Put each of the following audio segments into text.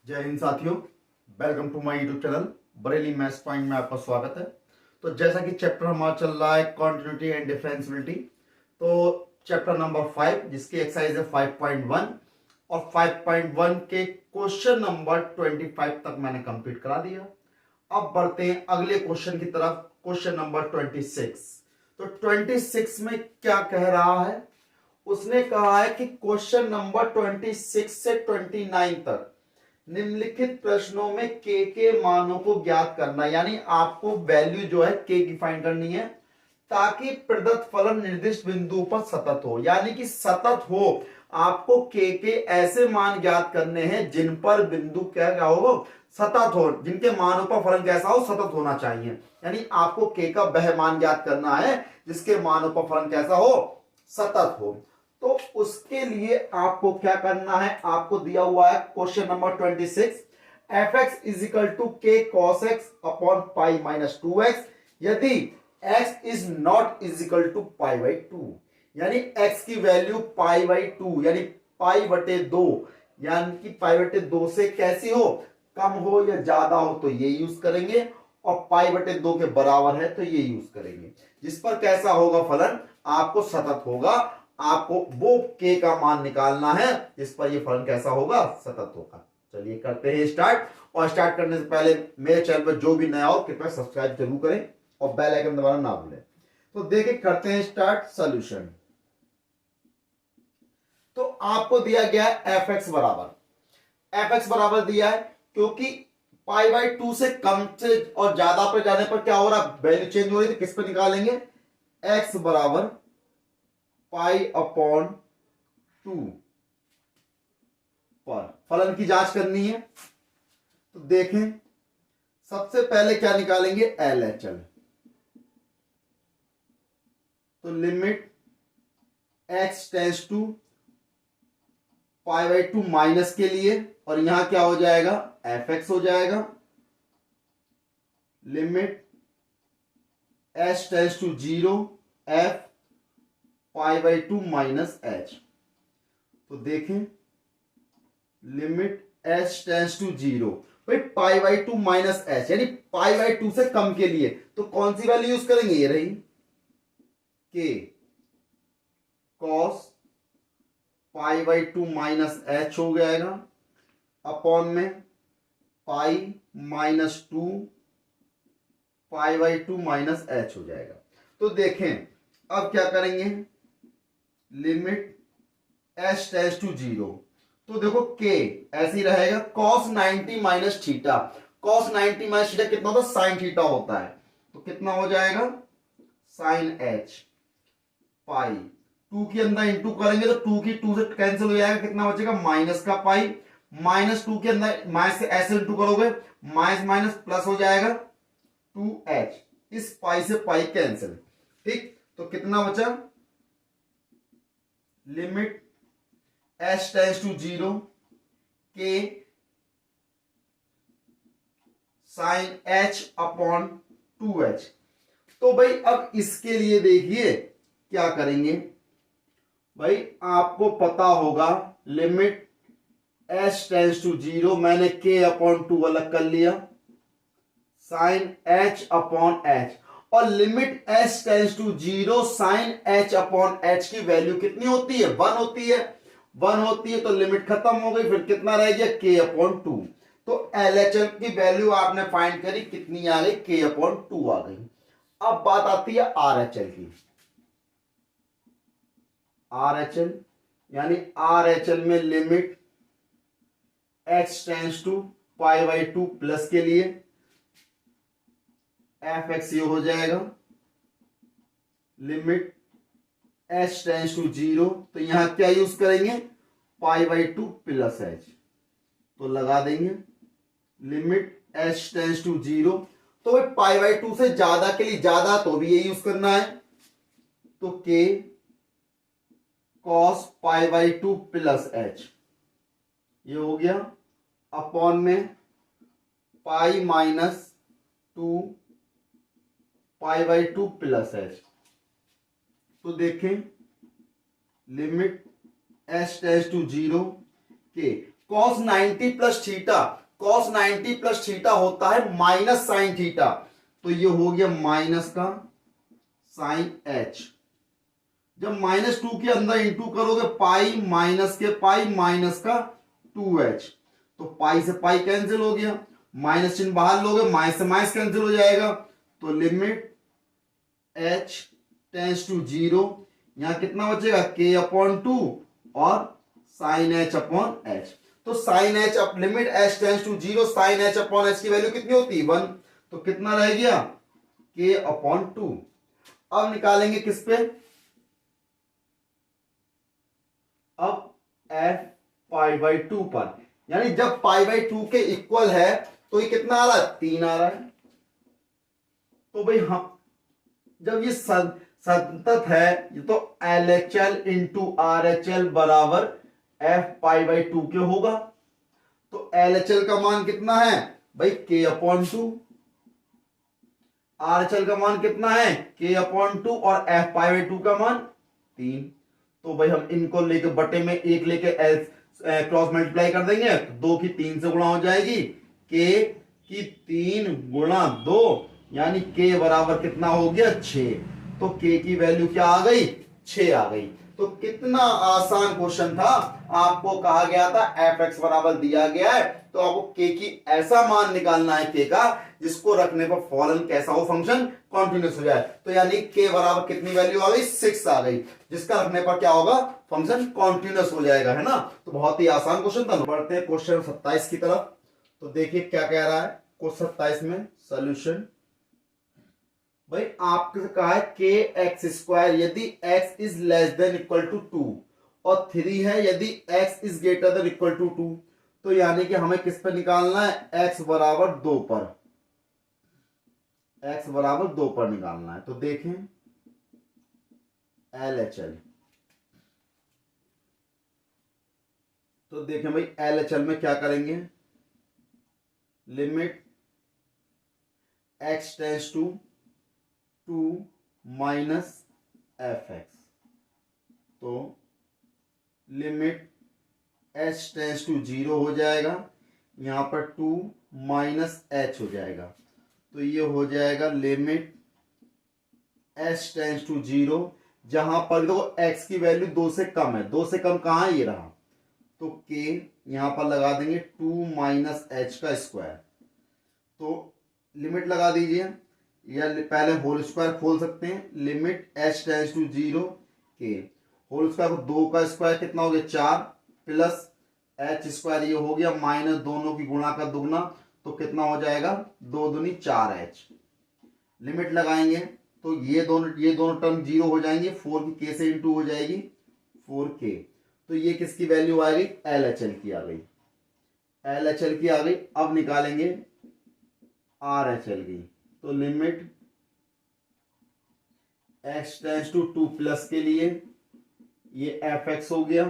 जय हिंद साथियों, welcome to my YouTube channel Bareilly maths point में आपका स्वागत है। तो जैसा कि चैप्टर हमारा चल रहा है कॉन्टिन्यूटी एंड डिफरेंशियबिलिटी, तो चैप्टर नंबर 5 जिसकी एक्सरसाइज है 5.1 और 5.1 के क्वेश्चन नंबर 25 तक मैंने कंप्लीट करा दिया। अब बढ़ते हैं अगले क्वेश्चन की तरफ, क्वेश्चन नंबर 26। तो 26 में क्या कह रहा है? उसने कहा है कि क्वेश्चन नंबर 26 से 29 तक निम्नलिखित प्रश्नों में के मानों को ज्ञात करना, यानी आपको वैल्यू जो है के की फाइंड करनी है ताकि प्रदत्त फलन निर्दिष्ट बिंदु पर सतत हो, यानी कि सतत हो। आपको के ऐसे मान ज्ञात करने हैं जिन पर बिंदु क्या हो, सतत हो, जिनके मानों पर फलन कैसा हो, सतत होना चाहिए। यानी आपको के का वह मान ज्ञात करना है जिसके मानों पर फलन कैसा हो, सतत हो। तो उसके लिए आपको क्या करना है, आपको दिया हुआ है question number 26, F X is equal to K cos X upon pi minus 2x यदि x is not is equal to pi by 2, यानी x की वैल्यू पाई बाई 2 यानी पाई बटे 2, यानी कि पाई बटे 2 से कैसी हो, कम हो या ज्यादा हो तो ये यूज करेंगे, और पाई बटे 2 के बराबर है तो ये यूज करेंगे। जिस पर कैसा होगा फलन, आपको सतत होगा, आपको वो के का मान निकालना है जिस पर ये फलन कैसा होगा, सतत होगा। चलिए करते हैं स्टार्ट, और स्टार्ट करने से पहले मेरे चैनल पर जो भी नया हो कृपया सब्सक्राइब जरूर करें और बेल आइकन दबाना ना भूलें। तो देखिए करते हैं स्टार्ट सॉल्यूशन। तो आपको दिया गया है एफ एक्स बराबर दिया है, क्योंकि पाई बाई 2 से कम से और ज्यादा पर जाने पर क्या हो रहा, वैल्यू चेंज हो रही है, तो किस पर निकालेंगे, एक्स बराबर पाई अपॉन 2 पर फलन की जांच करनी है। तो देखें सबसे पहले क्या निकालेंगे, एल एच एल। तो limit x tends to pi by 2 minus के लिए, और यहां क्या हो जाएगा, एफ एक्स हो जाएगा। Limit h tends to 0 f pi by 2 minus h. तो देखें लिमिट एच टेंस टू 0, भाई पाई बाई 2 माइनस एच यानी पाई बाई 2 से कम के लिए, तो कौन सी वैल्यू यूज करेंगे, ये रही के cos pi by 2 minus H हो जाएगा अपॉन में pi minus 2 pi by 2 minus H हो जाएगा। तो देखें अब क्या करेंगे, लिमिट एच टेंस टू 0, तो देखो के ऐसे ही रहेगा, cos 90 minus theta, cos 90 minus theta कितना होता है, साइन थीटा होता है, तो कितना हो जाएगा, साइन एच पाई 2 के अंदर इंटू करेंगे तो 2 की 2 से कैंसिल हो जाएगा, कितना बचेगा, माइनस का पाई, माइनस 2 के अंदर माइनस से ऐसे इंटू करोगे, माइनस माइनस प्लस हो जाएगा 2h, इस पाई से पाई कैंसिल, ठीक। तो कितना बचा, लिमिट एच टेंस टू 0 के साइन एच अपॉन 2h। तो भाई अब इसके लिए देखिए क्या करेंगे, भाई आपको पता होगा लिमिट एच टेंस टू 0 मैंने के अपॉन 2 अलग कर लिया, साइन एच अपॉन एच, और limit h tends to 0 sine h upon h की वैल्यू कितनी होती है, 1 होती है, 1 होती है, तो लिमिट खत्म हो गई, फिर कितना रह गया, के अपॉन 2। तो एलएचएल की वैल्यू आपने फाइंड करी, कितनी आ गई, के अपॉन 2 आ गई। अब बात आती है आरएचएल की, आरएचएल यानी आरएचएल में limit x tends to pi by 2 plus के लिए एफ एक्स ये हो जाएगा, लिमिट एच टेंस टू 0, तो यहां क्या यूज करेंगे, पाई बाई 2 प्लस एच, तो लगा देंगे लिमिट एच टेंस टू 0, तो भाई पाई बाई 2 से ज्यादा के लिए, ज्यादा तो भी ये यूज करना है, तो के cos pi by 2 plus H ये हो गया, अपॉन में pi minus 2 pi by 2 plus H. तो देखें लिमिट एच टेंस टू 0 के cos 90 plus theta, cos 90 plus theta होता है माइनस साइन थीटा, तो ये हो गया माइनस का साइन एच। जब -2 के अंदर इंटू करोगे पाई माइनस के पाई माइनस का 2h, तो पाई से पाई कैंसिल हो गया, माइनस चिन्ह बाहर लोगे माइनस से माइनस कैंसिल हो जाएगा, तो लिमिट h टेंस टू 0, यहां कितना बचेगा k/2 और साइन h अपॉन h। तो sine h up limit h tends to 0 sine h upon h की वैल्यू कितनी होती है 1, तो कितना रह गया k/2। अब निकालेंगे किस पे, अब f π/2 पर, यानी जब π/2 के इक्वल है तो ये कितना आ रहा है 3 आ रहा है। तो भाई हम जब ये संतत है ये तो LHL इंटू RHL बराबर f π/2 के होगा। तो LHL का मान कितना है भाई k/2, RHL का मान कितना है k/2 और f π/2 का मान 3। तो भाई हम इनको लेके बटे में 1 लेके क्रॉस मल्टीप्लाई कर देंगे, 2 की 3 से गुणा हो जाएगी, k की 3 गुणा 2 यानी k बराबर कितना हो गया 6। तो k की वैल्यू क्या आ गई 6 आ गई। तो कितना आसान क्वेश्चन था, आपको कहा गया था fx बराबर दिया गया है तो आपको k की ऐसा मान निकालना है k का जिसको रखने पर फौरन कैसा हो फंक्शन कॉन्टिन्यूस हो जाए। तो यानी k बराबर कितनी वैल्यू आ गई 6 आ गई, जिसका रखने पर क्या होगा फंक्शन कॉन्टिन्यूस हो जाएगा, है ना। तो बहुत ही आसान क्वेश्चन था। बढ़ते हैं क्वेश्चन 27 की तरफ। तो देखिए क्या कह रहा है क्वेश्चन 27 में सॉल्यूशन। भाई आपसे कहा है के एक्स स्क्वायर यदि x is less than equal to 2 और 3 है यदि x is greater than equal to 2। तो यानी कि हमें किस पर निकालना है x बराबर 2 पर, x बराबर 2 पर निकालना है। तो देखें LHL, तो देखें भाई LHL में क्या करेंगे, limit x tends to 2 minus fx, तो लिमिट h टेंस टू 0 हो जाएगा, यहां पर 2 माइनस h हो जाएगा, तो ये हो जाएगा लिमिट h टेंस टू 0, जहां पर देखो x की वैल्यू 2 से कम है, 2 से कम कहां है ये रहा, तो k यहां पर लगा देंगे 2 माइनस h का स्क्वायर। तो लिमिट लगा दीजिए या पहले होल स्क्वायर खोल सकते हैं, लिमिट h टेंस टू 0 के होल स्क्वायर को 2 का स्क्वायर कितना हो गया 4 प्लस h स्क्वायर ये हो गया माइनस दोनों की गुणा का दुगना, तो कितना हो जाएगा 2 दूनी 4h। लिमिट लगाएंगे तो ये दोनों टर्म 0 हो जाएंगे, 4 की k से इंटू हो जाएगी 4k। तो ये किसकी वैल्यू आ गई LHL की आ गई, LHL की आ गई। अब निकालेंगे RHL की, तो limit x tends to 2 plus के लिए ये fx हो गया,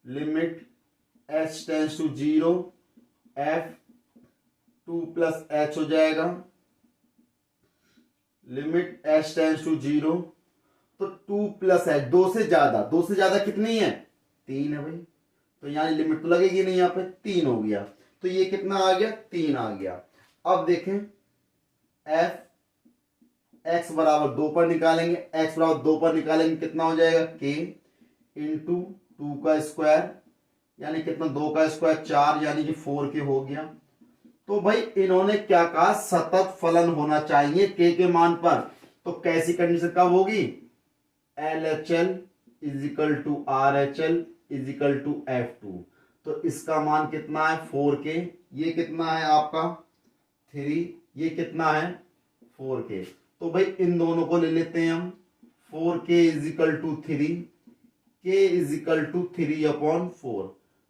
limit h tends to 0 f 2 plus h हो जाएगा, लिमिट h टेंस टू 0, तो 2 प्लस h 2 से ज्यादा कितनी है 3 है भाई, तो यहां लिमिट तो लगेगी नहीं, यहां पे 3 हो गया, तो ये कितना आ गया 3 आ गया। अब देखें f x बराबर 2 पर निकालेंगे, x बराबर 2 पर निकालेंगे कितना हो जाएगा k इंटू 2 का स्क्वायर यानी कितना 2 का स्क्वायर 4 यानी कि 4k हो गया। तो भाई इन्होंने क्या कहा सतत फलन होना चाहिए k के मान पर, तो कैसी कंडीशन कब होगी LHL is equal to RHL is equal to F2। तो इसका मान कितना है 4k, ये कितना है आपका 3, ये कितना है 4k। तो भाई इन दोनों को ले लेते हैं हम, 4k is equal to 3, k is equal to 3/4,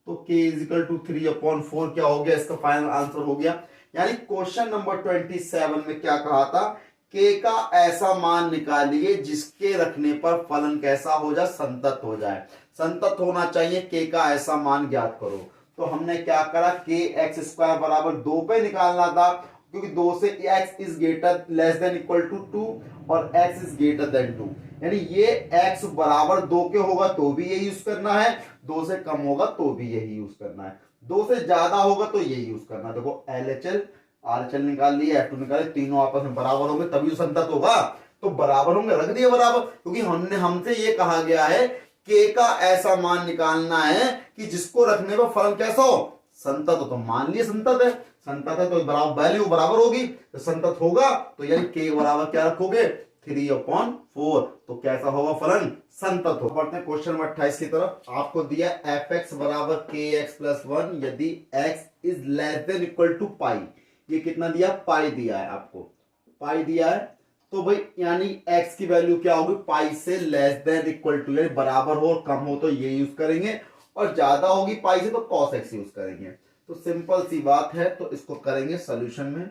तो k इज इक्वल टू 3/4 क्या हो गया, इसका फाइनल आंसर हो गया। यानी क्वेश्चन नंबर 27 में क्या कहा था, k का ऐसा मान निकालिए जिसके रखने पर फलन कैसा हो जाए संतत हो जाए, संतत होना चाहिए, k का ऐसा मान ज्ञात करो। तो हमने क्या करा k x स्क्वायर बराबर 2 पे निकालना था क्योंकि 2 से x is greater less than equal to 2 और x इज ग्रेटर देन 2, यानी ये x बराबर 2 के होगा तो भी यही यूज करना है, 2 से कम होगा तो भी यही यूज करना है, 2 से ज्यादा होगा तो यही यूज करना है। देखो LHL RHL निकाल लिया, F2 निकाले, तीनों आपस में बराबर होंगे तभी संतत होगा, तो बराबर होंगे, रख दिए बराबर, क्योंकि हमसे ये कहा गया है k का ऐसा मान निकालना है कि जिसको रखने पर फलन कैसा हो, संतत हो। तो मान लिए संतत है, संतत है तो बराबर वैल्यू बराबर होगी, तो संतत होगा तो यानी k बराबर क्या रखोगे 3/4, तो कैसा होगा फलन, संतत हो। बढ़ते हैं क्वेश्चन नंबर 28 की तरफ। आपको दिया fx बराबर kx प्लस 1 यदि x is less than equal to pi, ये कितना दिया, पाई दिया है, आपको पाई दिया है, तो भाई यानी x की वैल्यू क्या होगी, पाई से लेस देन इक्वल टू, यानी बराबर हो और कम हो तो ये यूज करेंगे, और ज्यादा होगी पाई से तो cos x यूज करेंगे। तो सिंपल सी बात है, तो इसको करेंगे सोल्यूशन में।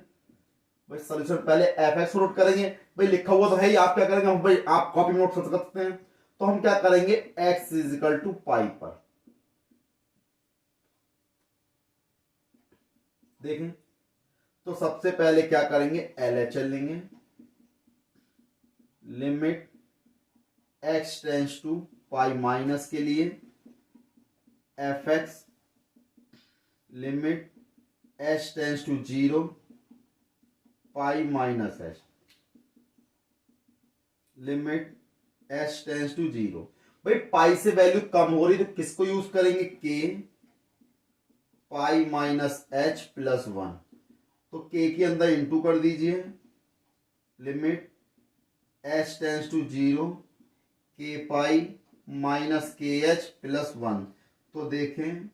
भाई सोल्यूशन पहले fx नोट करेंगे, भाई लिखा हुआ तो है ही, आप क्या करेंगे, हम भाई आप कॉपी नोट कर सकते हैं, तो हम क्या करेंगे x is equal to pi पर देखें, तो सबसे पहले क्या करेंगे LHL लेंगे, limit x tends to pi minus के लिए fx limit h tends to 0 pi minus h limit h tends to 0। भाई पाई से वैल्यू कम हो रही तो किसको यूज करेंगे, k pi minus h plus 1, तो k के अंदर इंटू कर दीजिए, limit h tends to 0 k pi minus k h plus 1। तो देखें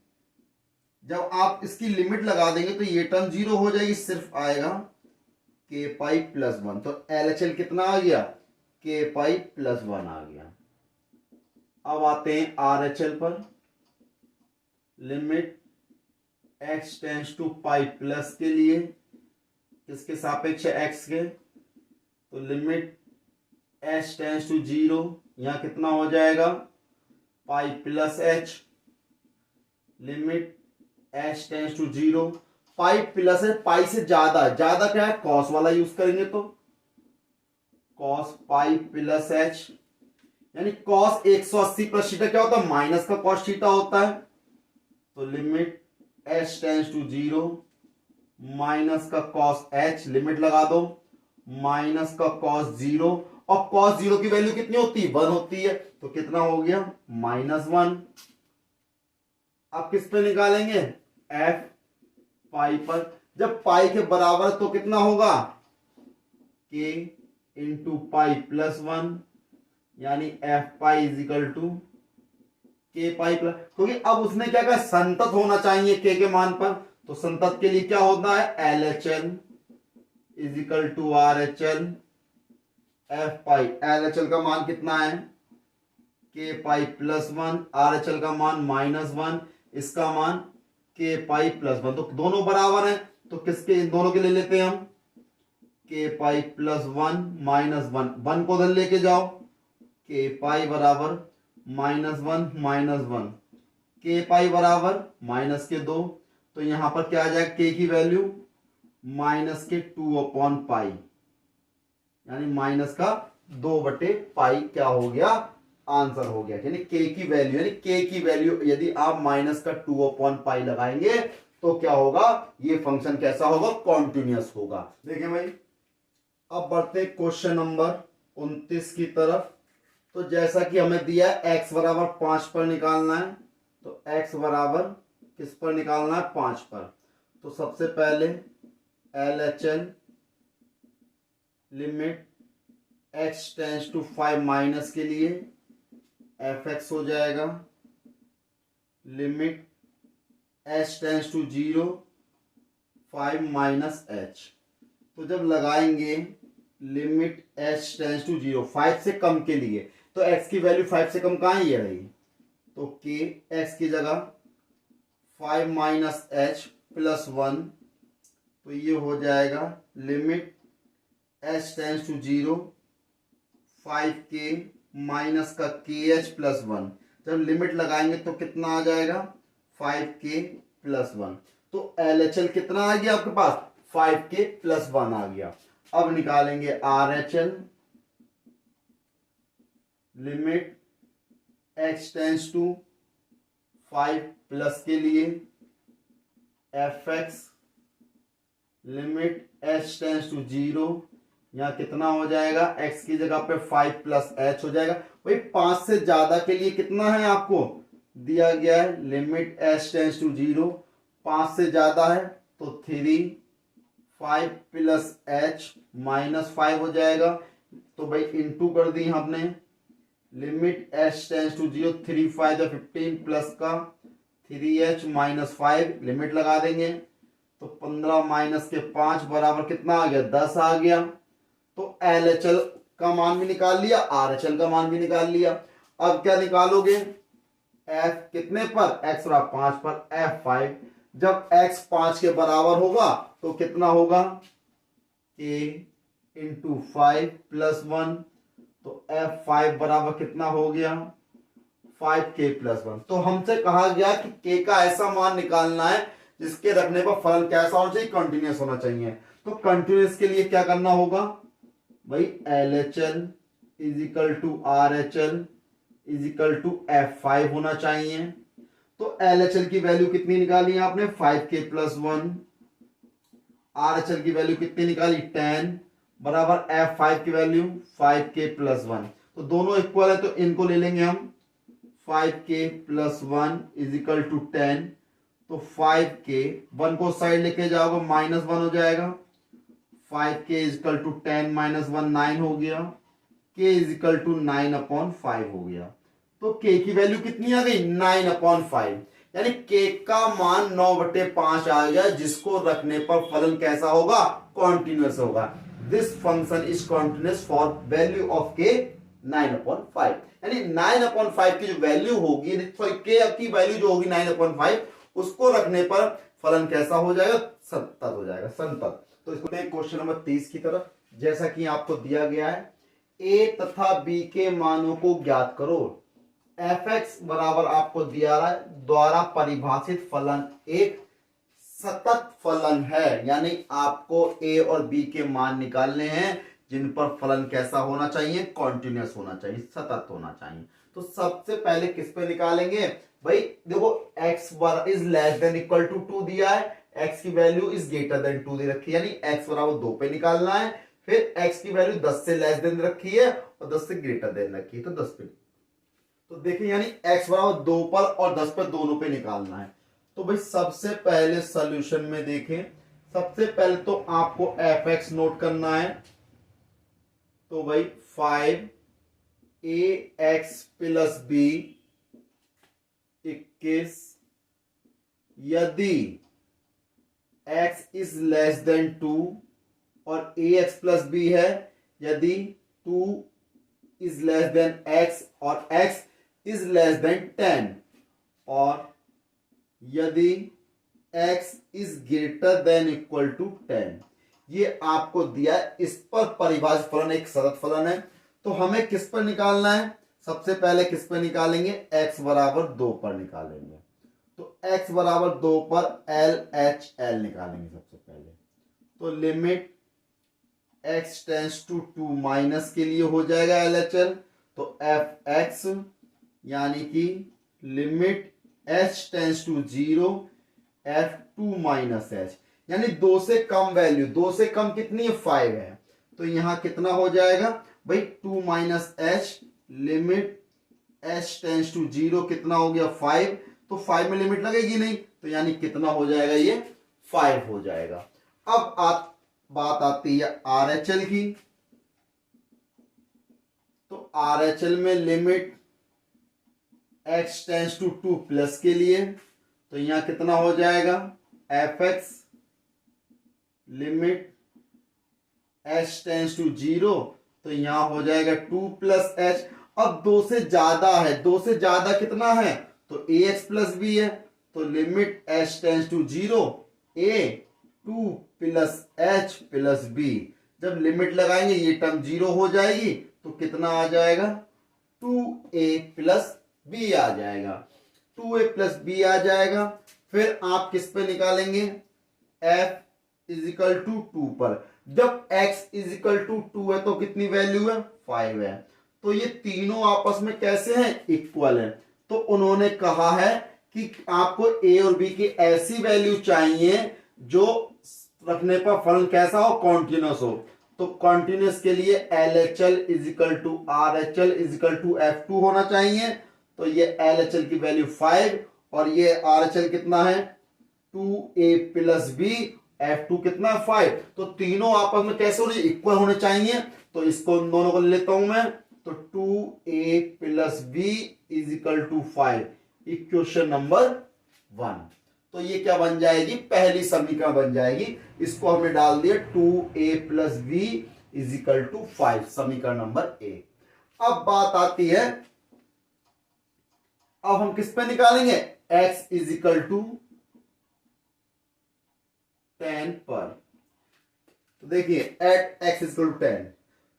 जब आप इसकी लिमिट लगा देंगे तो ये टर्म 0 हो जाएगी, सिर्फ आएगा k पाई प्लस 1, तो LHL कितना आ गया, k पाई प्लस 1 आ गया। अब आते हैं RHL पर, limit x tends to pi plus के लिए, किसके सापेक्ष है, x के, तो लिमिट h टेंस टू 0, यहां कितना हो जाएगा pi plus h, limit h tends to 0, pi plus है, पाई से ज्यादा, ज्यादा क्या है cos वाला यूज करेंगे, तो cos पाई प्लस h, यानी cos 180 प्लस थीटा क्या होता है, माइनस का cos थीटा होता है, तो limit h tends to 0 minus का cos h, लिमिट लगा दो, माइनस का cos 0, और cos 0 की वैल्यू कितनी होती है, 1 होती है, तो कितना हो गया -1। अब किस पे निकालेंगे, f पाई पर, जब पाई के बराबर तो कितना होगा k इंटू पाई प्लस 1, यानी f pi is equal to k pi plus, क्योंकि अब उसने क्या कहा संतत होना चाहिए k के मान पर, तो संतत के लिए क्या होता है LHL is equal to RHL f पाई, LHL का मान कितना है k पाई प्लस 1, RHL का मान -1, इसका मान k पाई प्लस 1, तो दोनों बराबर हैं, तो किसके, इन दोनों के ले लेते हैं हम, k पाई प्लस 1 -1, 1 को उधर लेके जाओ, k पाई बराबर -1 k पाई बराबर माइनस के 2, तो यहां पर क्या आ जाएगा k की वैल्यू माइनस के 2/पाई, यानी माइनस का 2/पाई क्या हो गया, आंसर हो गया, यानी k की वैल्यू, यानी k की वैल्यू यदि आप माइनस का 2/पाई लगाएंगे तो क्या होगा, ये फंक्शन कैसा होगा, कॉन्टिन्यूअस होगा। देखिए भाई अब बढ़ते क्वेश्चन नंबर 29 की तरफ। तो जैसा कि हमें दिया है x बराबर 5 पर निकालना है, तो x बराबर किस पर निकालना है, 5 पर, तो सबसे पहले LHL limit x tends to 5 minus के लिए fx हो जाएगा, limit h tends to 0 5 minus h, तो जब लगाएंगे लिमिट h टेंस टू 0 5 से कम के लिए, तो x की वैल्यू 5 से कम कहां है, ये रही, तो k x की जगह 5 माइनस h प्लस 1, तो ये हो जाएगा limit h tends to 0 5k minus का kh प्लस 1, जब लिमिट लगाएंगे तो कितना आ जाएगा 5k प्लस 1, तो LHL कितना आ गया आपके पास 5k+1 आ गया। अब निकालेंगे RHL, limit x tends to 5 के लिए, fx limit h tends to 0, यहाँ कितना हो जाएगा, x की जगह पे 5 + h हो जाएगा। भाई 5 से ज्यादा के लिए कितना है आपको दिया गया है, लिमिट h टेंस टू 0, 5 से ज्यादा है तो 3, 5 + h -5 हो जाएगा। तो भाई इंटू कर दी हमने, limit h tends to 0, 3 5 15 plus का 3h -5, लिमिट लगा देंगे तो 15 - के 5 बराबर कितना आ गया, 10 आ गया। तो LHL का मान भी निकाल लिया, RHL का मान भी निकाल लिया। अब क्या निकालोगे, f कितने पर, x बराबर 5 पर, f5। जब x 5 के बराबर होगा तो कितना होगा, k × 5 + 1, तो f5 बराबर कितना हो गया, 5k+1। तो हमसे कहा गया कि k का ऐसा मान निकालना है जिसके रखने पर फलन कैसा होना चाहिए, कंटिन्यूअस होना चाहिए। तो कंटिन्यूअस के लिए क्या करना होगा भाई, LHL = RHL = f5 होना चाहिए। तो LHL की वैल्यू कितनी निकाली आपने, 5k+1, RHL की वैल्यू कितनी निकाली, 10 बराबर f5 की वैल्यू 5k+1। तो दोनों इक्वल है तो इनको ले लेंगे हम, 5k+1 = 10। तो 5k 1 को साइड लेके जाओगे -1 हो जाएगा, 5k = 10 - 1 9 हो गया, k = 9/5 हो गया। तो k की वैल्यू कितनी आ गई, 9/5, यानी k का मान 9/5 आ गया, जिसको रखने पर फलन कैसा होगा, कॉन्टिन्यूअस होगा। This function is continuous for value of k 9/5, यानी 9/5 की जो वैल्यू होगी, k की वैल्यू जो होगी 9/5, उसको रखने पर फलन कैसा हो जाएगा, संतत हो जाएगा, संतत। तो इसको क्वेश्चन नंबर 30 की तरफ, जैसा कि आपको दिया गया है, a तथा b के मानों को ज्ञात करो। fx बराबर आपको दिया रहा है, द्वारा परिभाषित फलन एक सतत फलन है, यानी आपको a और b के मान निकालने हैं जिन पर फलन कैसा होना चाहिए, कॉन्टिन्यूअस होना चाहिए, सतत होना चाहिए। तो सबसे पहले किस पे निकालेंगे भाई, देखो x > 2 दिया है, x की वैल्यू इज > 2 दे रखी है, यानी x = 2 पे निकालना है। फिर x की वैल्यू 10 से लेस देन रखी है और 10 से ग्रेटर देन रखी है, तो 10 पे। तो देखिए यानी x = 2 पर और 10 पर दोनों पे निकालना है। तो भाई सबसे पहले सॉल्यूशन में देखें, सबसे पहले तो आपको fx नोट करना है। तो भाई 5ax + b 21, यदि x < 2 और ax + b है, यदि 2 x और x < 10, और यदि x > 10। ये आपको दिया है, इस पर परिभाषित फलन एक सतत फलन है। तो हमें किस पर निकालना है, सबसे पहले किस पर निकालेंगे, x = 2 पर निकालेंगे। तो x = 2 पर LHL निकालेंगे सबसे पहले। तो लिमिट x टेंस टू 2 के लिए हो जाएगा LHL, तो fx यानी कि limit h tends to 0, f2 - h, यानी 2 से कम वैल्यू, 2 से कम कितनी है, 5 है। तो यहां कितना हो जाएगा भाई, 2 - h, limit h tends to 0 कितना हो गया, 5। तो 5 में लिमिट लगेगी नहीं, तो यानी कितना हो जाएगा, ये 5 हो जाएगा। अब बात आती है RHL की। तो RHL में लिमिट x टेंस टू 2 के लिए, तो यहां कितना हो जाएगा, fx limit h tends to 0, तो यहां हो जाएगा 2 + h। अब 2 से ज्यादा है, 2 से ज्यादा कितना है, तो ax + b है, तो limit h tends to 0, a 2 + h + b। जब लिमिट लगाएंगे ये टर्म 0 हो जाएगी, तो कितना आ जाएगा, 2a + b आ जाएगा, 2a + b आ जाएगा। फिर आप किस पे निकालेंगे, f इज इक्वल टू 2 पर। जब x इज इक्वल टू 2 है तो कितनी वैल्यू है 5 है। तो ये तीनों आपस में कैसे हैं इक्वल है। तो उन्होंने कहा है कि आपको a और b की ऐसी वैल्यू चाहिए जो रखने पर फलन कैसा हो कॉन्टिन्यूस हो। तो कॉन्टिन्यूस के लिए LHL is equal to RHL is equal to F2 होना चाहिए। तो ये LHL की वैल्यू 5 और ये RHL कितना है 2a प्लस b, F2 कितना 5। तो तीनों आपस में कैसे होने इक्वल होने चाहिए। तो इसको इन दोनों को ले लेता हूं मैं। तो 2a plus b is equal to 5 equation number 1। तो ये क्या बन जाएगी पहली समीकरण बन जाएगी। इसको हमने डाल दिया 2a plus b is equal to 5 समीकरण नंबर ए। अब बात आती है अब हम किस पे निकालेंगे x इज इक्वल टू 10 पर। तो देखिए at x is equal to 10।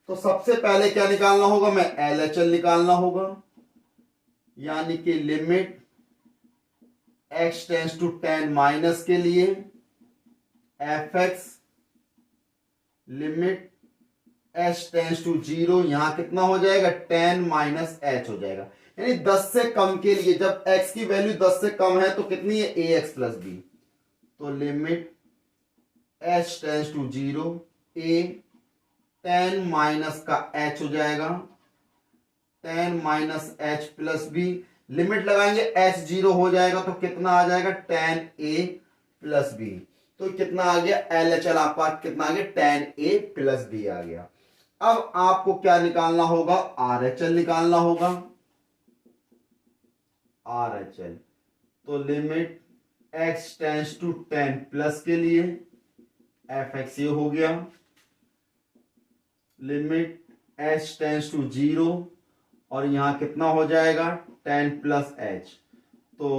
तो सबसे पहले क्या निकालना होगा मैं LHL निकालना होगा, यानी कि limit x tends to 10 minus के लिए fx limit h tends to 0 यहां कितना हो जाएगा 10 माइनस h हो जाएगा। यानी 10 से कम के लिए जब x की वैल्यू 10 से कम है तो कितनी है ax प्लस b। तो limit h tends to 0 a 10 minus का h हो जाएगा 10 minus h plus b। Limit लगाएंगे h 0 हो जाएगा तो कितना आ जाएगा 10a प्लस b। तो कितना आ गया LHL आपका कितना आ गया 10a प्लस b आ गया। अब आपको क्या निकालना होगा RHL निकालना होगा RHL। तो limit x tends to 10 plus के लिए fx ये हो गया लिमिट h टेंस टू 0 और यहां कितना हो जाएगा 10 प्लस h। तो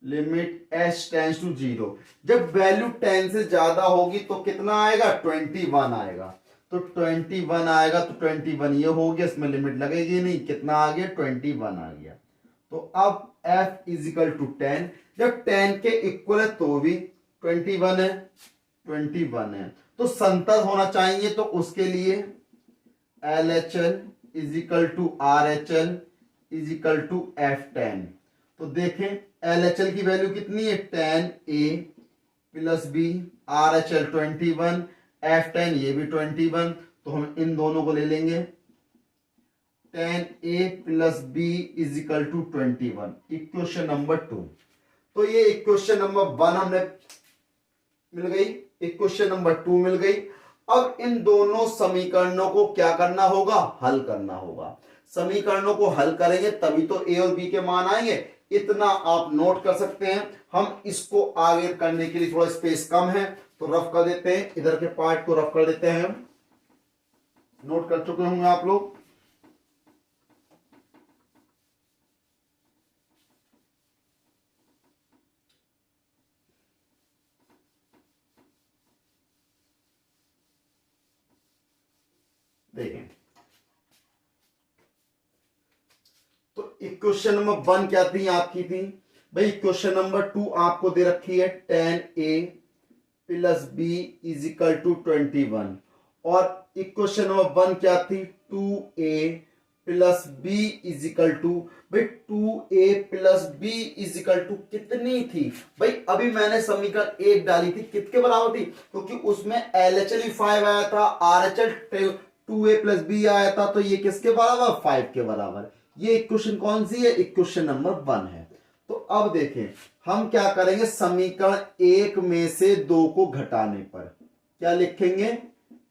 लिमिट h टेंस टू 0 जब वैल्यू 10 से ज्यादा होगी तो कितना आएगा 21 आएगा। तो 21 आएगा तो 21 ये हो गया इसमें लिमिट लगेगी नहीं कितना आ गया 21 आ गया। तो अब f इज इक्वल टू 10 जब 10 के इक्वल है तो भी 21 है तो संतर होना चाहिए। तो उसके लिए LHL is equal to RHL is equal to F10। तो देखें LHL की वैल्यू कितनी है 10a plus b, RHL 21, F10 ये भी 21। तो हम इन दोनों को ले लेंगे 10a plus b is equal to 21 equation number 2। तो ये इक्वेशन नंबर 1 हमने मिल गई, इक्वेशन नंबर 2 मिल गई। अब इन दोनों समीकरणों को क्या करना होगा हल करना होगा। समीकरणों को हल करेंगे तभी तो a और b के मान आएंगे। इतना आप नोट कर सकते हैं। हम इसको आगे करने के लिए थोड़ा स्पेस कम है तो रफ कर देते हैं, इधर के पार्ट को रफ कर देते हैं। नोट कर चुके होंगे आप लोग। देखें तो इक्वेशन नंबर 1 क्या थी आपकी थी भाई इक्वेशन नंबर 2 आपको दे रखी है 10a plus b is equal to 21 और इक्वेशन नंबर 1 क्या थी 2a plus b is equal to भाई 2a plus b is equal to कितनी थी भाई अभी मैंने समीकरण 1 डाली थी कितने बराबर थी क्योंकि उसमें LHL 5 आया था RHL 2a प्लस b आया था। तो ये किसके बराबर 5 के बराबर। ये इक्वेशन कौन सी है इक्वेशन नंबर 1 है। तो अब देखें हम क्या करेंगे समीकरण 1 में से 2 को घटाने पर क्या लिखेंगे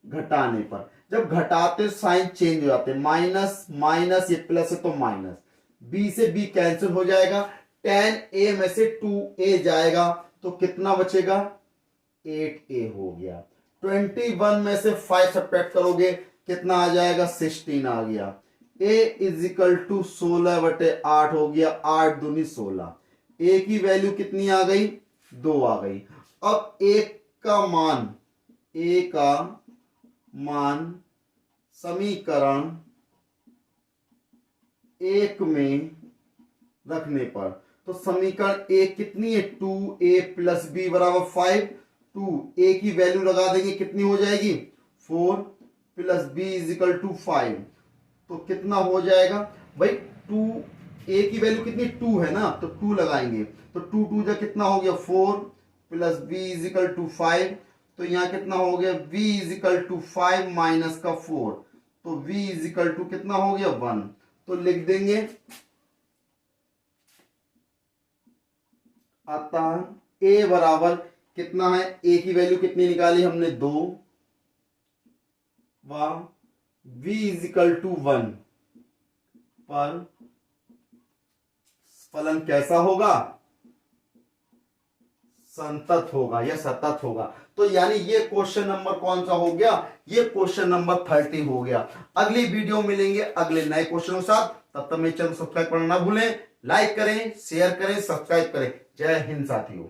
घटाने पर। जब घटाते साइन चेंज हो जाते माइनस माइनस ये प्लस है तो माइनस b से b कैंसिल हो जाएगा 10a में से 2a जाएगा तो कितना बचेगा 8a हो गया। 21 में से 5 सब्ट्रैक्ट करोगे कितना आ जाएगा 16 आ गया। a इज इक्वल टू 16/8 हो गया 8 दूनी 16। a की वैल्यू कितनी आ गई 2 आ गई। अब a का मान समीकरण 1 में रखने पर तो समीकरण 1 कितनी है 2a प्लस b बराबर 5। 2, ए की वैल्यू लगा देंगे, कितनी हो जाएगी 4 plus b is equal to 5। तो कितना हो जाएगा भाई 2, ए की वैल्यू कितनी 2 है ना, तो 2 लगाएंगे, तो 2 2 जा कितना हो गया 4 plus b is equal to 5। तो यहां कितना हो गया v is equal to 5 minus का 4, तो v इज इक्वल टू कितना हो गया 1। तो लिख देंगे अतः a बराबर कितना है, a की वैल्यू कितनी निकाली हमने 2 व v इज इक्वल टू 1 पर फलन कैसा होगा, संतत होगा या सतत होगा। तो यानी ये क्वेश्चन नंबर कौन सा हो गया, ये क्वेश्चन नंबर 30 हो गया। अगली वीडियो मिलेंगे अगले नए क्वेश्चनों के साथ, तब तक मेरे चैनल को सब्सक्राइब करना ना भूलें, लाइक करें, शेयर करें, सब्सक्राइब करें। जय हिंद साथियों।